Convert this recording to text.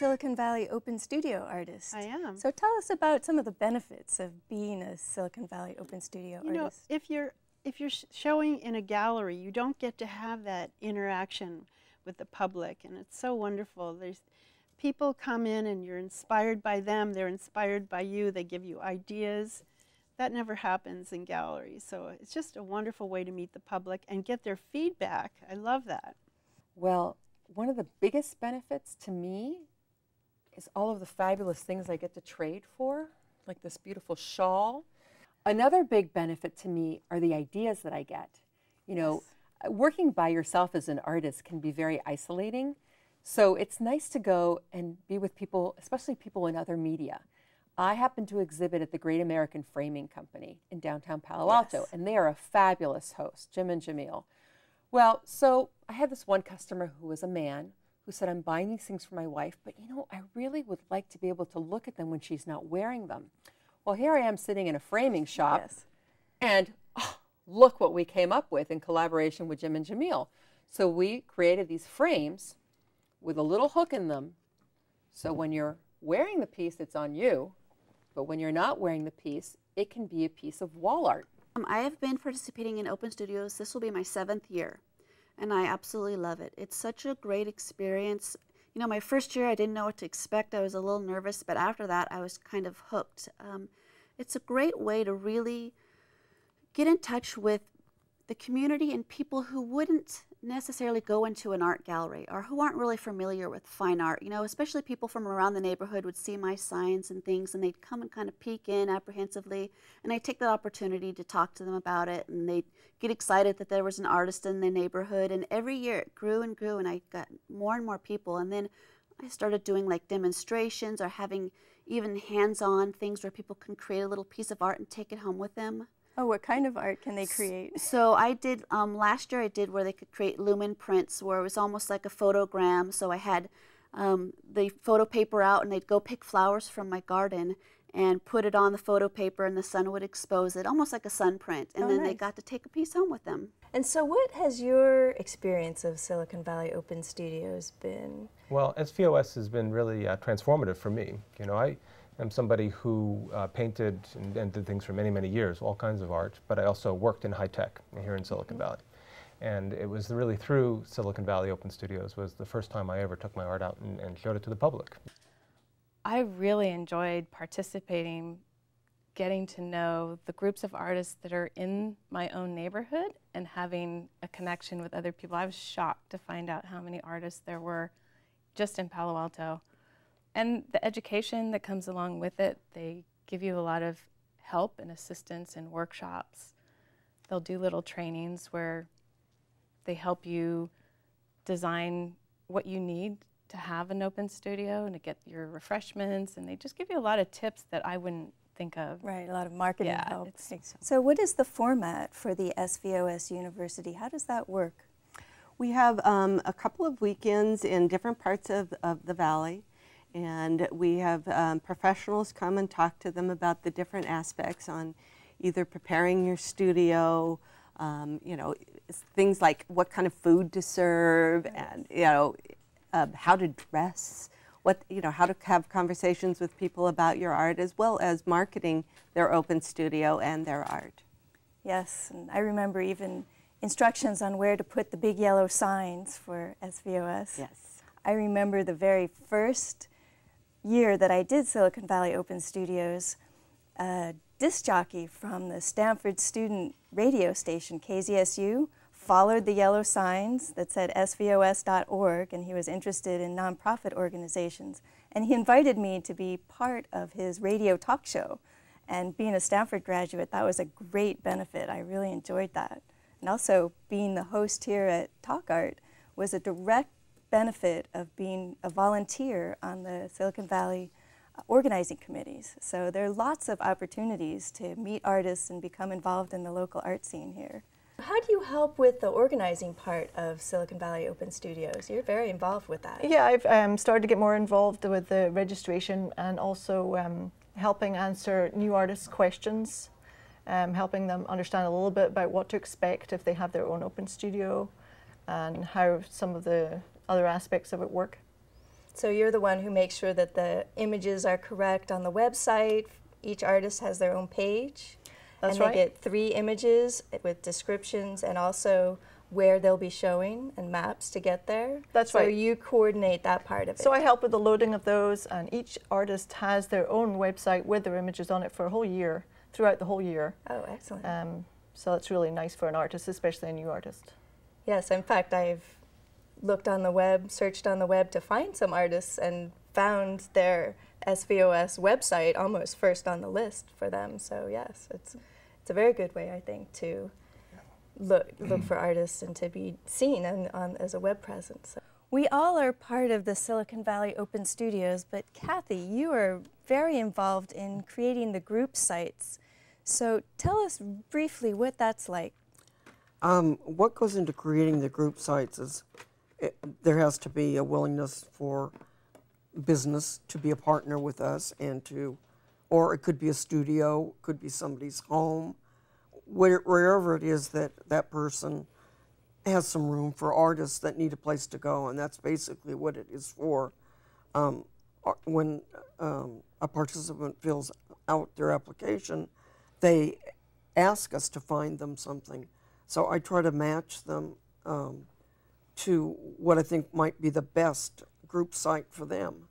Silicon Valley Open Studio artist. I am. So tell us about some of the benefits of being a Silicon Valley Open Studio artist. If you're showing in a gallery, you don't get to have that interaction with the public, and it's so wonderful. There's people come in and you're inspired by them, they're inspired by you, they give you ideas. That never happens in galleries, so it's just a wonderful way to meet the public and get their feedback. I love that. Well, one of the biggest benefits to me is all of the fabulous things I get to trade for, like this beautiful shawl. Another big benefit to me are the ideas that I get. You know, working by yourself as an artist can be very isolating. So it's nice to go and be with people, especially people in other media. I happen to exhibit at the Great American Framing Company in downtown Palo Alto, and they are a fabulous host, Jim and Jamil. Well, so I had this one customer who was a man who said, I'm buying these things for my wife, but you know, I really would like to be able to look at them when she's not wearing them. Well, here I am sitting in a framing shop, and look what we came up with in collaboration with Jim and Jamil. So we created these frames with a little hook in them, so when you're wearing the piece, it's on you, but when you're not wearing the piece, it can be a piece of wall art. I have been participating in Open Studios. This will be my 7th year, and I absolutely love it. It's such a great experience. You know, my first year I didn't know what to expect. I was a little nervous, but after that I was kind of hooked. It's a great way to really get in touch with the community and people who wouldn't necessarily go into an art gallery or who aren't really familiar with fine art. You know, especially people from around the neighborhood would see my signs and things, and they'd come and kind of peek in apprehensively, and I'd take that opportunity to talk to them about it, and they'd get excited that there was an artist in the neighborhood. And every year it grew and grew, and I got more and more people. And then I started doing like demonstrations or having even hands-on things where people can create a little piece of art and take it home with them. Oh, what kind of art can they create? So I did, last year I did where they could create lumen prints, where it was almost like a photogram. So I had the photo paper out, and they'd go pick flowers from my garden and put it on the photo paper, and the sun would expose it, almost like a sun print. And then they got to take a piece home with them. And so what has your experience of Silicon Valley Open Studios been? Well, SVOS has been really transformative for me. You know, I'm somebody who painted and did things for many, many years, all kinds of art, but I also worked in high tech here in Silicon Valley. And it was really through Silicon Valley Open Studios was the first time I ever took my art out and showed it to the public. I really enjoyed participating, getting to know the groups of artists that are in my own neighborhood and having a connection with other people. I was shocked to find out how many artists there were just in Palo Alto. And the education that comes along with it, they give you a lot of help and assistance and workshops. They'll do little trainings where they help you design what you need to have an open studio and to get your refreshments, and they just give you a lot of tips that I wouldn't think of. Right, a lot of marketing help. So what is the format for the SVOS University? How does that work? We have a couple of weekends in different parts of the valley. And we have professionals come and talk to them about the different aspects on either preparing your studio, you know, things like what kind of food to serve, and you know, how to dress, how to have conversations with people about your art, as well as marketing their open studio and their art. Yes, and I remember even instructions on where to put the big yellow signs for SVOS. Yes. I remember the very first year that I did Silicon Valley Open Studios, a disc jockey from the Stanford student radio station, KZSU, followed the yellow signs that said svos.org, and he was interested in nonprofit organizations. And he invited me to be part of his radio talk show. And being a Stanford graduate, that was a great benefit. I really enjoyed that. And also being the host here at Talk Art was a direct benefit of being a volunteer on the Silicon Valley organizing committees. So there are lots of opportunities to meet artists and become involved in the local art scene here. How do you help with the organizing part of Silicon Valley Open Studios? You're very involved with that. Yeah, I've started to get more involved with the registration and also helping answer new artists' questions, helping them understand a little bit about what to expect if they have their own open studio and how some of the other aspects of it work. So you're the one who makes sure that the images are correct on the website. Each artist has their own page. That's and right. they get 3 images with descriptions and also where they'll be showing and maps to get there. That's so right. So you coordinate that part of it. So I help with the loading of those, and each artist has their own website with their images on it for a whole year, throughout the whole year. Oh, excellent. So it's really nice for an artist, especially a new artist. Yes, in fact, I've looked on the web, searched on the web to find some artists and found their SVOS website almost first on the list for them. So yes, it's a very good way, I think, to look for artists and to be seen as a web presence. We all are part of the Silicon Valley Open Studios, but Kathy, you are very involved in creating the group sites. So tell us briefly what that's like. What goes into creating the group sites is there has to be a willingness for business to be a partner with us and to, or it could be a studio, could be somebody's home, wherever it is that that person has some room for artists that need a place to go, and that's basically what it is for. When a participant fills out their application, they ask us to find them something. So I try to match them to what I think might be the best group site for them.